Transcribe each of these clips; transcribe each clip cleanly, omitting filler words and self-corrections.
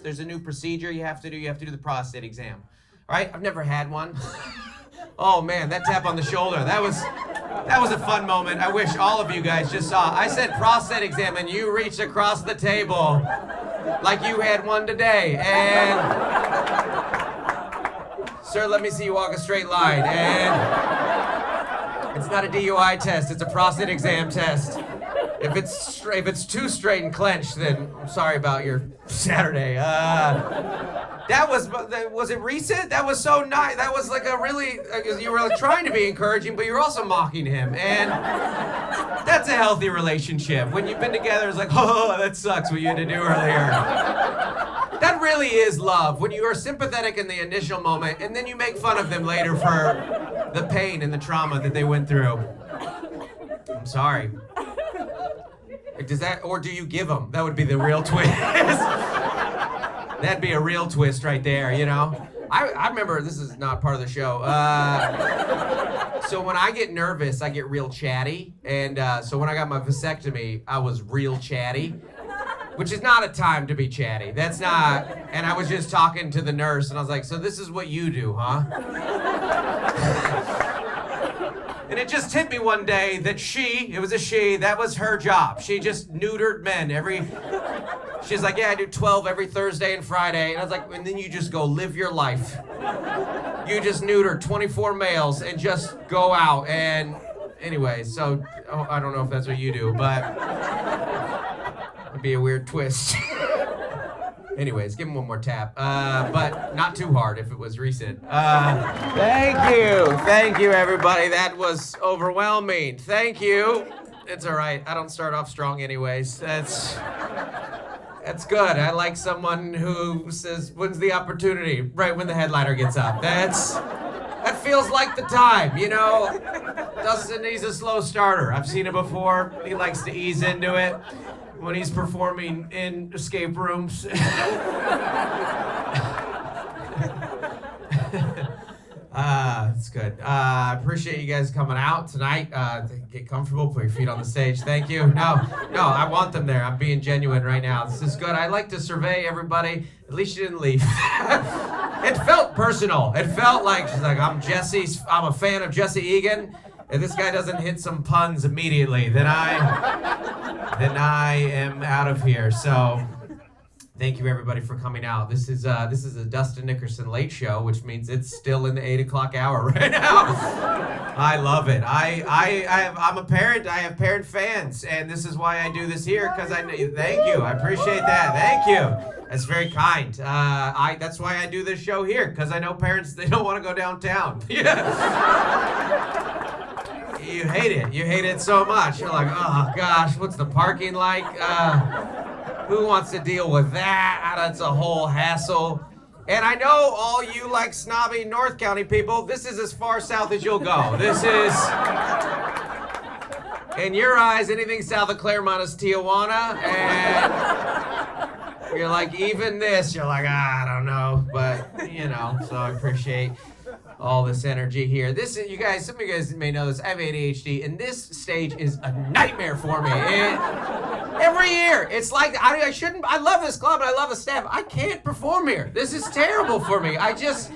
there's a new procedure you have to do. You have to do the prostate exam. All right? I've never had one. Oh man, that tap on the shoulder, that was a fun moment. I wish all of you guys just saw. I said prostate exam and you reached across the table like you had one today. And sir, let me see you walk a straight line. And it's not a DUI test, it's a prostate exam test. If it's too straight and clenched, then I'm sorry about your Saturday. Was it recent? That was so nice. That was like a really, you were trying to be encouraging, but you were also mocking him. And that's a healthy relationship. When you've been together, it's like, oh, that sucks what you had to do earlier. That really is love. When you are sympathetic in the initial moment, and then you make fun of them later for the pain and the trauma that they went through. I'm sorry. Does that, or do you give them? That would be the real twist. That'd be a real twist right there, you know? I remember, this is not part of the show. So when I get nervous, I get real chatty. And so when I got my vasectomy, I was real chatty, which is not a time to be chatty. That's not, and I was just talking to the nurse and I was like, so this is what you do, huh? And it just hit me one day that it was a she, that was her job. She just neutered men she's like, yeah, I do 12 every Thursday and Friday. And I was like, and then you just go live your life. You just neuter 24 males and just go out. And anyway, so I don't know if that's what you do, but it'd be a weird twist. Anyways, give him one more tap, but not too hard if it was recent. Thank you, everybody. That was overwhelming. Thank you. It's all right. I don't start off strong anyways. That's good. I like someone who says, when's the opportunity? Right when the headliner gets up. That feels like the time, you know? Dustin, he's a slow starter. I've seen it before. He likes to ease into it. When he's performing in escape rooms. It's good. I appreciate you guys coming out tonight. Get comfortable, put your feet on the stage. Thank you. No, I want them there. I'm being genuine right now. This is good. I like to survey everybody. At least you didn't leave. It felt personal. It felt like, she's like, I'm a fan of Jesse Egan. If this guy doesn't hit some puns immediately, then I am out of here. So thank you everybody for coming out. This is a Dustin Nickerson late show, which means it's still in the 8 o'clock hour right now. I love it. I'm a parent. I have parent fans, and this is why I do this here, because thank you. I appreciate that. Thank you. That's very kind. That's why I do this show here, because I know parents, they don't want to go downtown. You hate it. You hate it so much. You're like, oh gosh, what's the parking like? Who wants to deal with that? That's a whole hassle. And I know all you like snobby North County people, this is as far south as you'll go. This is, in your eyes, anything south of Claremont is Tijuana. And you're like, even this, you're like, I don't know. But, you know, so I appreciate all this energy here. Some of you guys may know this, I have ADHD, and this stage is a nightmare for me. Every year, it's like, I love this club and I love the staff. I can't perform here. This is terrible for me. I just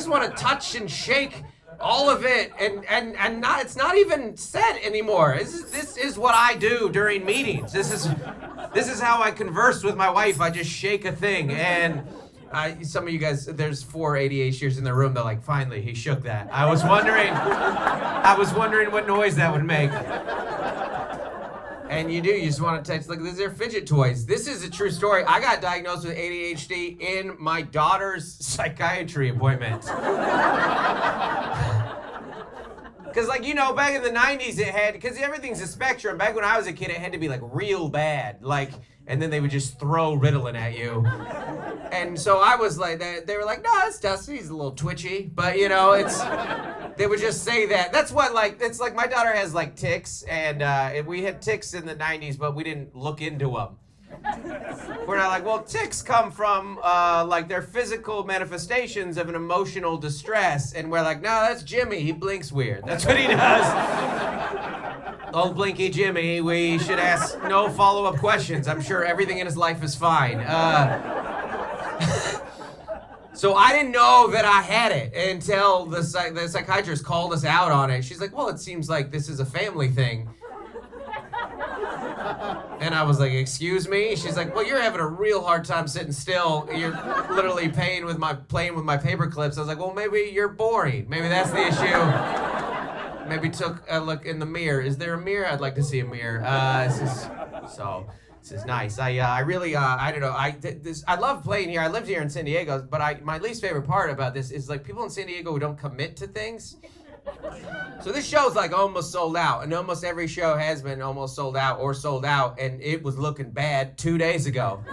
want to touch and shake all of it, and it's not even said anymore. This is what I do during meetings. This is how I converse with my wife. I just shake a thing, and some of you guys, there's 4 ADHDers in the room. They're like, finally, he shook that. I was wondering what noise that would make. And you just want to touch, like, these are fidget toys. This is a true story. I got diagnosed with ADHD in my daughter's psychiatry appointment. Because, like, you know, back in the 90s it had, because everything's a spectrum. Back when I was a kid, it had to be, like, real bad. Like, and then they would just throw Ritalin at you. And so I was like, they were like, no, it's Dusty, he's a little twitchy. But, you know, they would just say that. That's what, like, it's like my daughter has, like, tics. And we had tics in the 90s, but we didn't look into them. We're not like, well, tics come from, like, they're physical manifestations of an emotional distress. And we're like, no, that's Jimmy. He blinks weird. That's what he does. Old Blinky Jimmy, we should ask no follow-up questions. I'm sure everything in his life is fine. So I didn't know that I had it until the psychiatrist called us out on it. She's like, well, it seems like this is a family thing. And I was like, excuse me? She's like, well, you're having a real hard time sitting still. You're literally playing with my paper clips. I was like, well, maybe you're boring. Maybe that's the issue. Maybe took a look in the mirror. Is there a mirror? I'd like to see a mirror. This is nice. I really, I don't know. I love playing here. I lived here in San Diego, but my least favorite part about this is like people in San Diego who don't commit to things. So this show's like almost sold out, and almost every show has been almost sold out or sold out, and it was looking bad 2 days ago.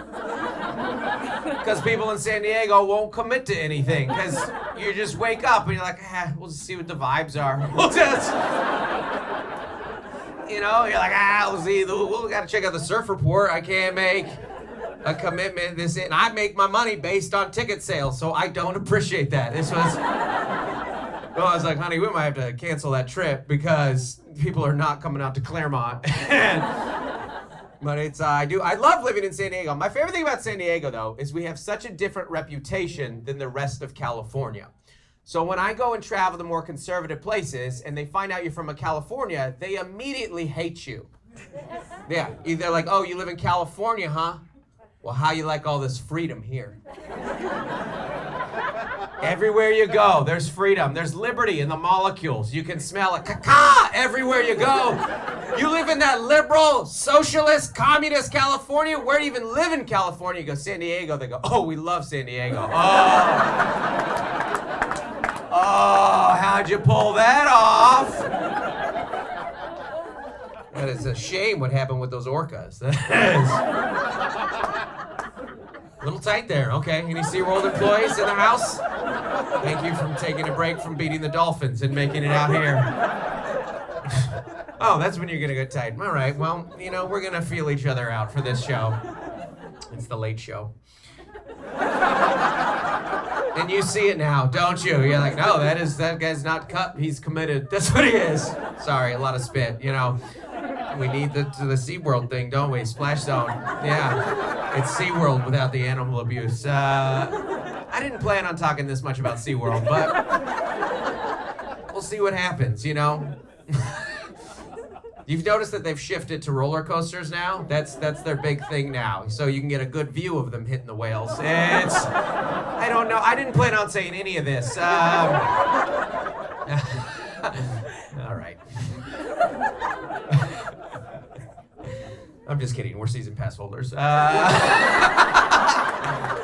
Because people in San Diego won't commit to anything, because you just wake up and you're like, we'll just see what the vibes are. We'll just... You know, you're like, we'll see. We got to check out the surf report. I can't make a commitment. And I make my money based on ticket sales, so I don't appreciate that. This was. Well, I was like, honey, we might have to cancel that trip because people are not coming out to Claremont. But it's I love living in San Diego. My favorite thing about San Diego, though, is we have such a different reputation than the rest of California. So when I go and travel to more conservative places and they find out you're from California, they immediately hate you. Yeah, either like, oh, you live in California, huh? Well, how you like all this freedom here? Everywhere you go, there's freedom. There's liberty in the molecules. You can smell it. Caca! Everywhere you go. You live in that liberal, socialist, communist California. Where do you even live in California? You go, San Diego. They go, oh, we love San Diego. Oh, how'd you pull that off? That is a shame what happened with those orcas. That is a little tight there. Okay, any SeaWorld employees in the house? Thank you for taking a break from beating the dolphins and making it out here. Oh, that's when you're gonna get tight. All right, well, you know, we're gonna feel each other out for this show. It's the late show. And you see it now, don't you? You're like, no, that guy's not cut. He's committed. That's what he is. Sorry, a lot of spit, you know. We need the SeaWorld thing, don't we? Splash Zone. Yeah, it's SeaWorld without the animal abuse. I didn't plan on talking this much about SeaWorld, but we'll see what happens, you know? You've noticed that they've shifted to roller coasters now? That's their big thing now. So you can get a good view of them hitting the whales. I don't know. I didn't plan on saying any of this. All right. I'm just kidding. We're season pass holders.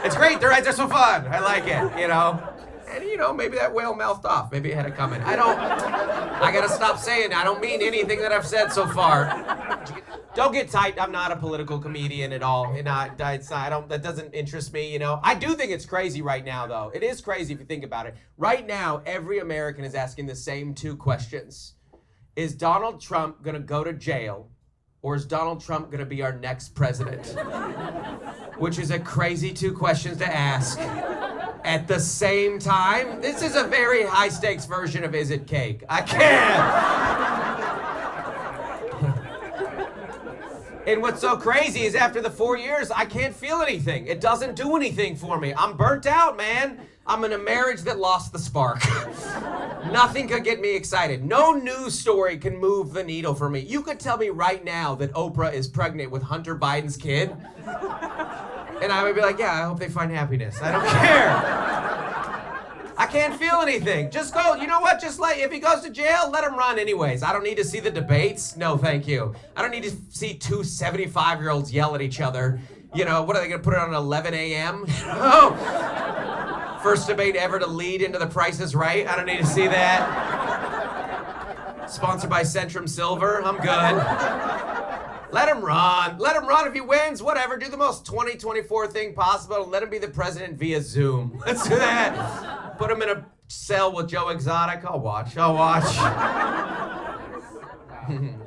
It's great. They're so fun. I like it, you know. And, you know, maybe that whale mouthed off. Maybe it had it coming. I gotta stop saying I don't mean anything that I've said so far. Don't get tight. I'm not a political comedian at all. That doesn't interest me, you know. I do think it's crazy right now, though. It is crazy if you think about it. Right now, every American is asking the same two questions. Is Donald Trump gonna go to jail, or is Donald Trump gonna be our next president? Which is a crazy two questions to ask. At the same time, this is a very high-stakes version of Is It Cake? I can't. And what's so crazy is after the 4 years, I can't feel anything. It doesn't do anything for me. I'm burnt out, man. I'm in a marriage that lost the spark. Nothing could get me excited. No news story can move the needle for me. You could tell me right now that Oprah is pregnant with Hunter Biden's kid. And I would be like, yeah, I hope they find happiness. I don't care. I can't feel anything. Just go, you know what? Just if he goes to jail, let him run anyways. I don't need to see the debates. No, thank you. I don't need to see two 75-year-olds yell at each other. You know, what are they going to put it on at 11 a.m.? Oh, first debate ever to lead into The Price is Right. I don't need to see that. Sponsored by Centrum Silver. I'm good. Let him run. Let him run if he wins. Whatever. Do the most 2024 thing possible. Let him be the president via Zoom. Let's do that. Put him in a cell with Joe Exotic. I'll watch.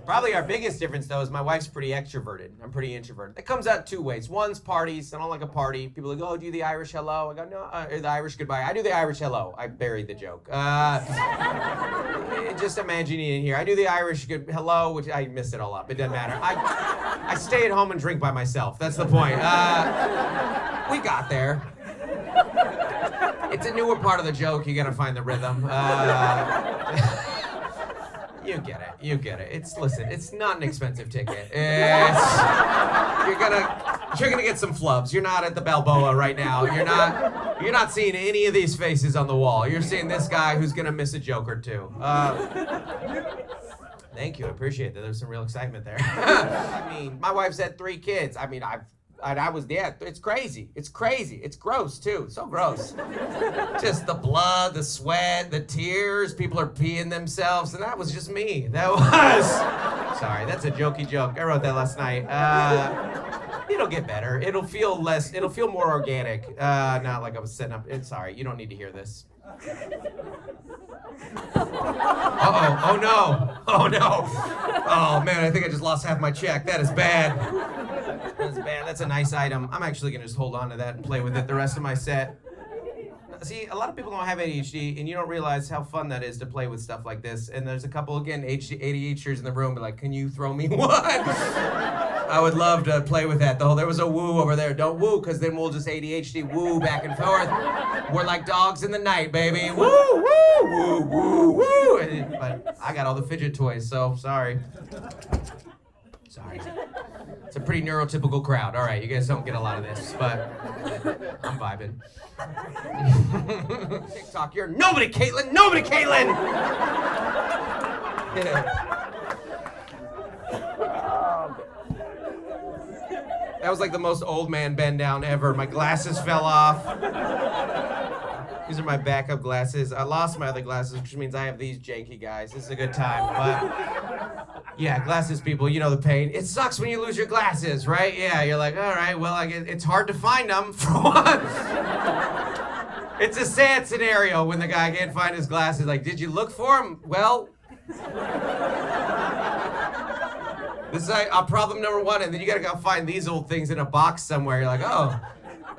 Probably our biggest difference, though, is my wife's pretty extroverted. I'm pretty introverted. It comes out two ways. One's parties. I don't like a party. People are like, oh, do the Irish hello? I go, no, the Irish goodbye. I do the Irish hello. I buried the joke. Just imagining it here. I do the Irish good hello, which I messed it all up. It doesn't matter. I stay at home and drink by myself. That's the point. We got there. It's a newer part of the joke. You gotta find the rhythm. You get it. You get it. Listen. It's not an expensive ticket. You're gonna get some flubs. You're not at the Balboa right now. You're not seeing any of these faces on the wall. You're seeing this guy who's gonna miss a joke or two. Thank you. I appreciate that. There's some real excitement there. I mean, my wife's had 3 kids. I mean, it's crazy. It's crazy. It's gross too. So gross. Just the blood, the sweat, the tears. People are peeing themselves, and that was just me. That was. Sorry, that's a jokey joke. I wrote that last night. It'll get better. It'll feel more organic. Not like I was setting up. Sorry, you don't need to hear this. Uh-oh. Oh no. Oh no. Oh man, I think I just lost half my check. That is bad. That's bad. That's a nice item. I'm actually gonna just hold on to that and play with it the rest of my set. See, a lot of people don't have ADHD, and you don't realize how fun that is to play with stuff like this. And there's a couple, again, ADHDers in the room, but like, can you throw me one? I would love to play with that. There was a woo over there. Don't woo, because then we'll just ADHD woo back and forth. We're like dogs in the night, baby. Woo, woo, woo, woo, woo. But I got all the fidget toys, so sorry. Sorry. It's a pretty neurotypical crowd. All right, you guys don't get a lot of this, but I'm vibing. TikTok, you're nobody, Caitlin. Nobody, Caitlin. That was like the most old man bend down ever. My glasses fell off. These are my backup glasses. I lost my other glasses, which means I have these janky guys. This is a good time, but yeah, glasses people, you know the pain. It sucks when you lose your glasses, right? Yeah, you're like, all right, well, it's hard to find them, for one. It's a sad scenario when the guy can't find his glasses. Like, did you look for them? Well, this is problem number 1, and then you gotta go find these old things in a box somewhere. You're like, oh,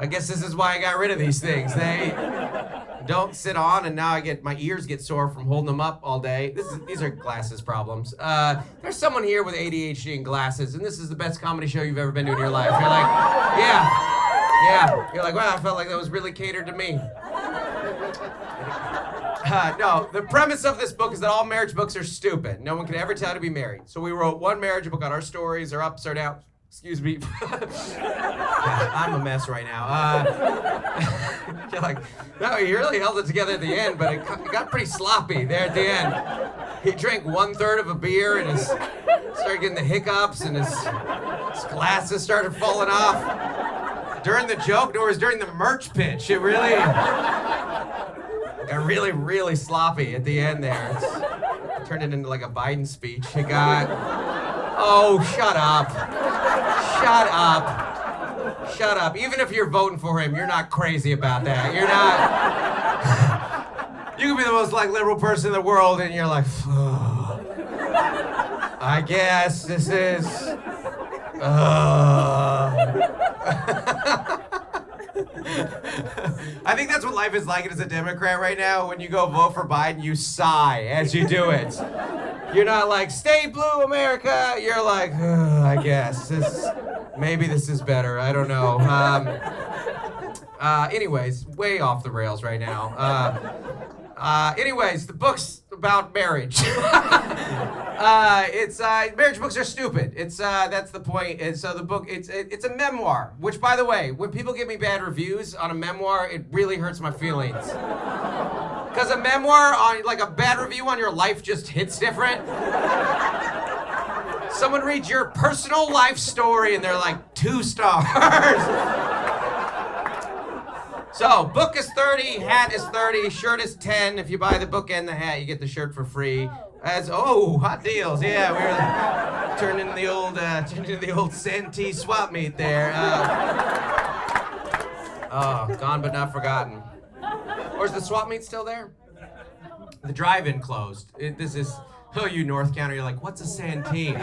I guess this is why I got rid of these things. They don't sit on, and now my ears get sore from holding them up all day. These are glasses problems. There's someone here with ADHD and glasses, and this is the best comedy show you've ever been to in your life. You're like, yeah. You're like, wow, I felt like that was really catered to me. No, the premise of this book is that all marriage books are stupid. No one can ever tell you to be married. So we wrote one marriage book on our stories, our ups, our downs. Excuse me. Yeah, I'm a mess right now. You're like, no, he really held it together at the end, but it got pretty sloppy there at the end. He drank 1/3 of a beer and started getting the hiccups, and his glasses started falling off. During the joke, or it was during the merch pitch, it really got really, really sloppy at the end there. It turned it into like a Biden speech. It got, oh, shut up. Shut up. Shut up. Even if you're voting for him, you're not crazy about that. You're not. You can be the most like liberal person in the world, and you're like, oh, I guess this is. I think that's what life is like as a Democrat right now. When you go vote for Biden, you sigh as you do it. You're not like, stay blue, America. You're like, I guess. Maybe this is better. I don't know. Anyways, way off the rails right now. Anyways, the book's about marriage. Marriage books are stupid. That's the point. And so the book, it's a memoir, which, by the way, when people give me bad reviews on a memoir, it really hurts my feelings. Because a memoir, like a bad review on your life, just hits different. Someone reads your personal life story and they're like 2 stars. So, book is 30, hat is 30, shirt is 10. If you buy the book and the hat, you get the shirt for free. Hot deals. Yeah, we're turning into the old Santee swap meet there. Gone but not forgotten. Or is the swap meet still there? The drive-in closed. You North County, you're like, what's a Santee?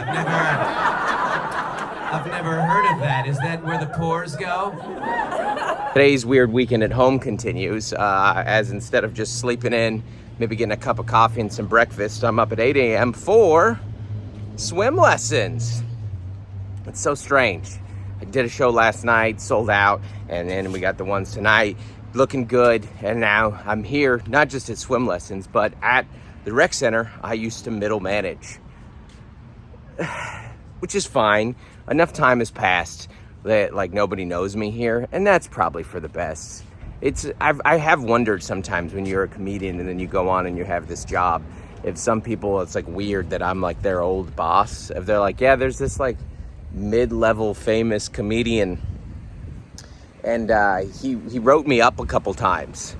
I've never heard of that. Is that where the poors go? Today's weird weekend at home continues, as instead of just sleeping in, maybe getting a cup of coffee and some breakfast, I'm up at 8 a.m. for swim lessons. It's so strange. I did a show last night, sold out, and then we got the ones tonight. looking good, and now I'm here, not just at swim lessons, but at the rec center I used to middle manage. Which is fine. Enough time has passed that like nobody knows me here, and that's probably for the best. I have wondered sometimes when you're a comedian and then you go on and you have this job, if some people, it's like weird that I'm like their old boss. If they're like, yeah, there's this like mid-level famous comedian, and he wrote me up a couple times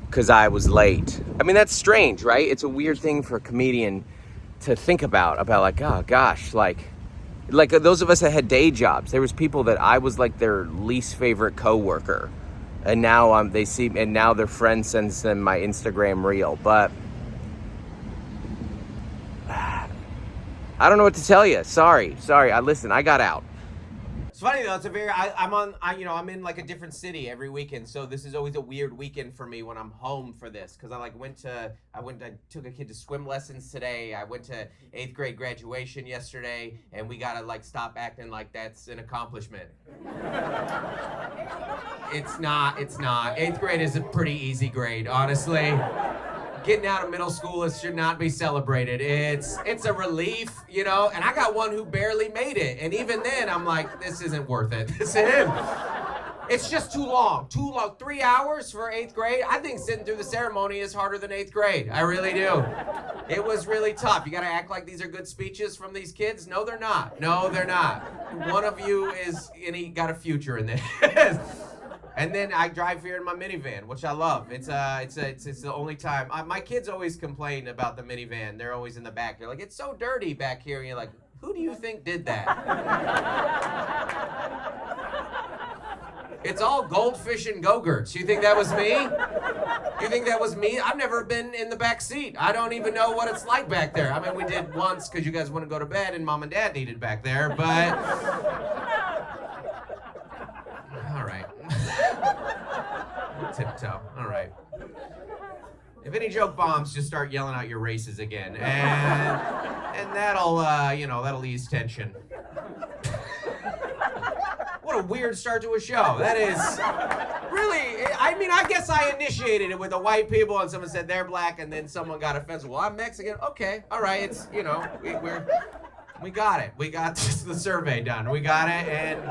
because I was late. I mean, that's strange, right? It's a weird thing for a comedian to think about like, oh gosh, like those of us that had day jobs, there was people that I was like their least favorite coworker, and now now their friend sends them my Instagram reel. But I don't know what to tell you. Sorry. I got out. It's funny though. It's a very I'm in like a different city every weekend, so this is always a weird weekend for me when I'm home for this, because I took a kid to swim lessons today. I went to 8th grade graduation yesterday, and we gotta like stop acting like that's an accomplishment. It's not. 8th grade is a pretty easy grade, honestly. Getting out of middle school, it should not be celebrated. It's a relief, you know, and I got one who barely made it, and even then I'm like, this isn't worth it. It's just too long. 3 hours for 8th grade. I think sitting through the ceremony is harder than 8th grade. I really do. It was really tough. You gotta act like these are good speeches from these kids. No, they're not. One of you he got a future in this. And then I drive here in my minivan, which I love. It's the only time. My kids always complain about the minivan. They're always in the back. They're like, it's so dirty back here. And you're like, who do you think did that? It's all goldfish and Go-Gurts. You think that was me? You think that was me? I've never been in the back seat. I don't even know what it's like back there. I mean, we did once because you guys wouldn't go to bed and mom and dad needed back there, but... All right. Tiptoe. All right. If any joke bombs, just start yelling out your races again, and that'll ease tension. What a weird start to a show. That is really. I mean, I guess I initiated it with the white people, and someone said they're black, and then someone got offensive. Well, I'm Mexican. Okay, all right. It's we got it. We got the survey done. We got it, and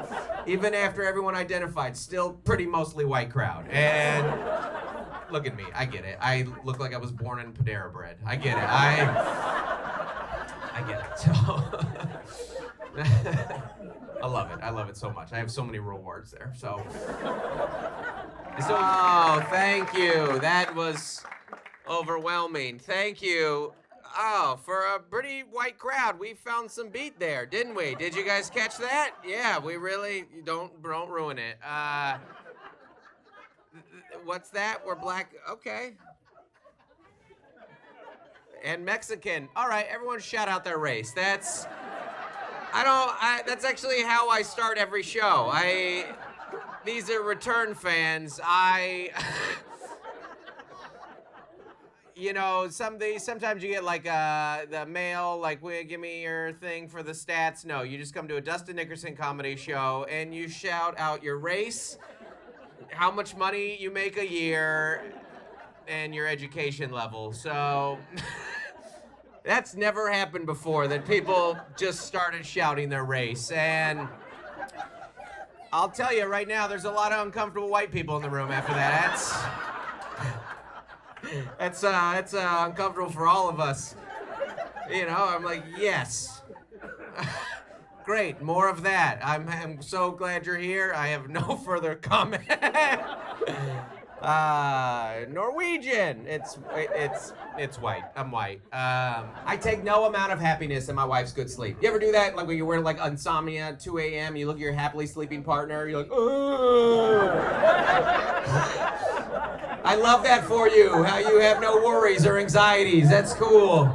even after everyone identified, still pretty mostly white crowd. And look at me. I get it. I look like I was born in Panera Bread. I get it. I get it. So I love it. I love it so much. I have so many rewards there. So oh, thank you. That was overwhelming. Thank you. Oh, for a pretty white crowd, we found some beat there, didn't we? Did you guys catch that? Yeah, we really don't ruin it. What's that? We're black. Okay. And Mexican. All right, everyone shout out their race. That's actually how I start every show. These are return fans. You know, sometimes you get like the mail, like, give me your thing for the stats. No, you just come to a Dustin Nickerson comedy show and you shout out your race, how much money you make a year, and your education level. So that's never happened before, that people just started shouting their race. And I'll tell you right now, there's a lot of uncomfortable white people in the room after that. That's uncomfortable for all of us. You know, I'm like, yes. Great, more of that. I'm so glad you're here. I have no further comment. Norwegian. It's white. I'm white. I take no amount of happiness in my wife's good sleep. You ever do that? Like when you're wearing like insomnia at 2 a.m., you look at your happily sleeping partner, you're like, ooh. I love that for you, how you have no worries or anxieties. That's cool.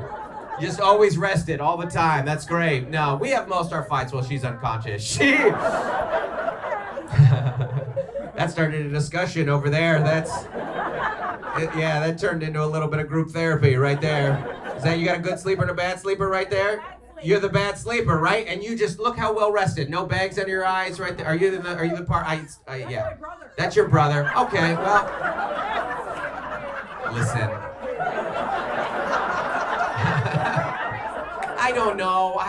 Just always rested all the time. That's great. No, we have most our fights while she's unconscious. That started a discussion over there. That turned into a little bit of group therapy right there. Is that you got a good sleeper and a bad sleeper right there? You're the bad sleeper, right? And you just look how well rested. No bags under your eyes, right there. Are you the part? Yeah. That's your brother. Okay. Well, listen. I don't know.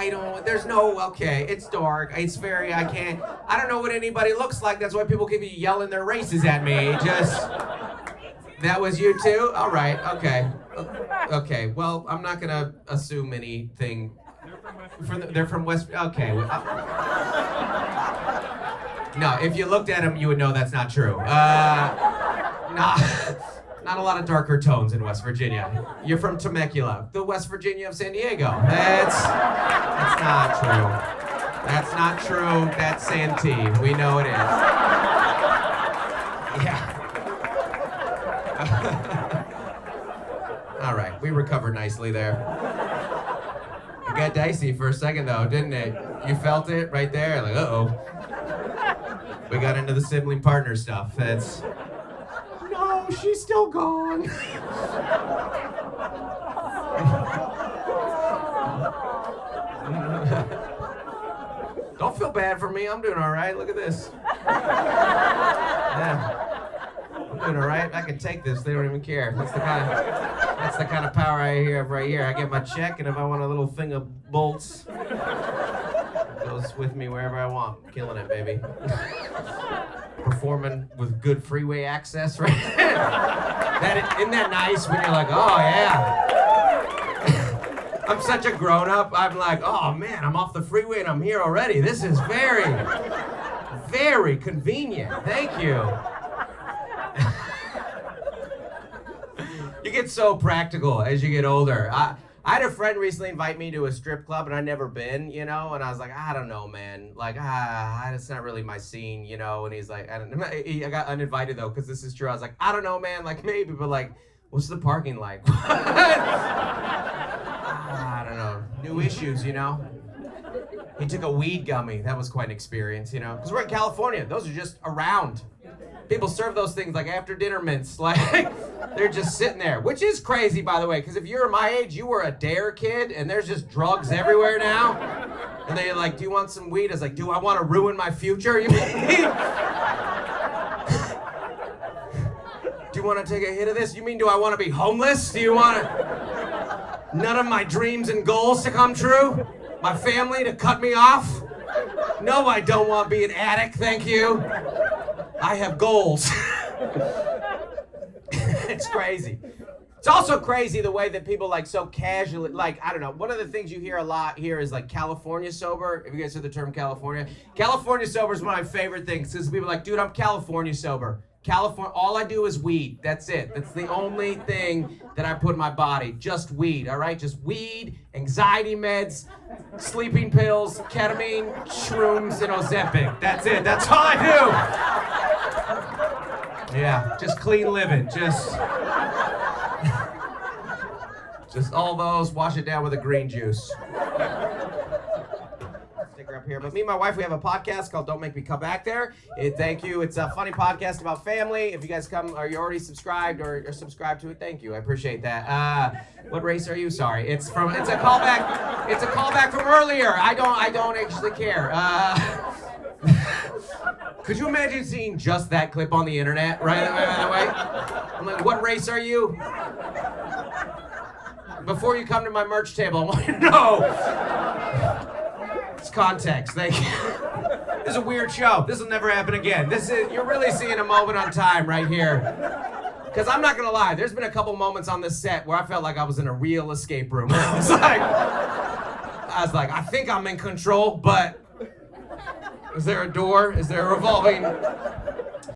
There's no. Okay. It's dark. It's very. I don't know what anybody looks like. That's why people keep yelling their races at me. Just. That was you too? All right. Okay. Okay. Well, I'm not gonna assume anything. They're from West. Okay. No, if you looked at them, you would know that's not true. Not a lot of darker tones in West Virginia. You're from Temecula, the West Virginia of San Diego. That's not true. That's not true. That's Santee. We know it is. Yeah. All right, we recovered nicely there. It got dicey for a second though, didn't it? You felt it right there, like, uh-oh. We got into the sibling partner stuff. That's, no, she's still gone. Don't feel bad for me, I'm doing all right, look at this. Yeah. I'm doing all right. I can take this. They don't even care. That's the kind of power I have right here. I get my check, and if I want a little thing of bolts, it goes with me wherever I want. Killing it, baby. Performing with good freeway access, right? Isn't that nice when you're like, oh yeah. I'm such a grown-up. I'm like, oh man, I'm off the freeway and I'm here already. This is very, very convenient. Thank you. You get so practical as you get older. I had a friend recently invite me to a strip club, and I'd never been, and I was like, I don't know, man. Like, it's not really my scene, And he's like, I got uninvited, though, because this is true. I was like, I don't know, man. Like, maybe, but, like, what's the parking like? I don't know. New issues, He took a weed gummy. That was quite an experience, Because we're in California. Those are just around. People serve those things like after dinner mints, like they're just sitting there, which is crazy, by the way, because if you're my age, you were a dare kid, and there's just drugs everywhere now. And they're like, do you want some weed? I was like, do I want to ruin my future? You mean? Do you want to take a hit of this? You mean, do I want to be homeless? Do you want none of my dreams and goals to come true? My family to cut me off? No, I don't want to be an addict, thank you. I have goals. It's crazy. It's also crazy the way that people so casually, I don't know, one of the things you hear a lot here is California sober. If you guys heard the term California. California sober is one of my favorite things because people are like, dude, I'm California sober. All I do is weed. That's it. That's the only thing that I put in my body. Just weed, all right? Just weed, anxiety meds, sleeping pills, ketamine, shrooms, and Ozempic. That's it. That's all I do. Yeah, just clean living. Just all those, wash it down with a green juice. Sticker up here. But me and my wife, we have a podcast called Don't Make Me Come Back There. Thank you. It's a funny podcast about family. If you guys come, or you're already subscribed or subscribed to it, thank you. I appreciate that. What race are you? Sorry. It's a callback. It's a callback from earlier. I don't actually care. Could you imagine seeing just that clip on the internet right away? I'm like, what race are you? Before you come to my merch table, I want you to know. It's context, thank you. This is a weird show. This will never happen again. You're really seeing a moment on time right here. Because I'm not going to lie, there's been a couple moments on this set where I felt like I was in a real escape room. I was like, I think I'm in control, but is there a door? Is there a revolving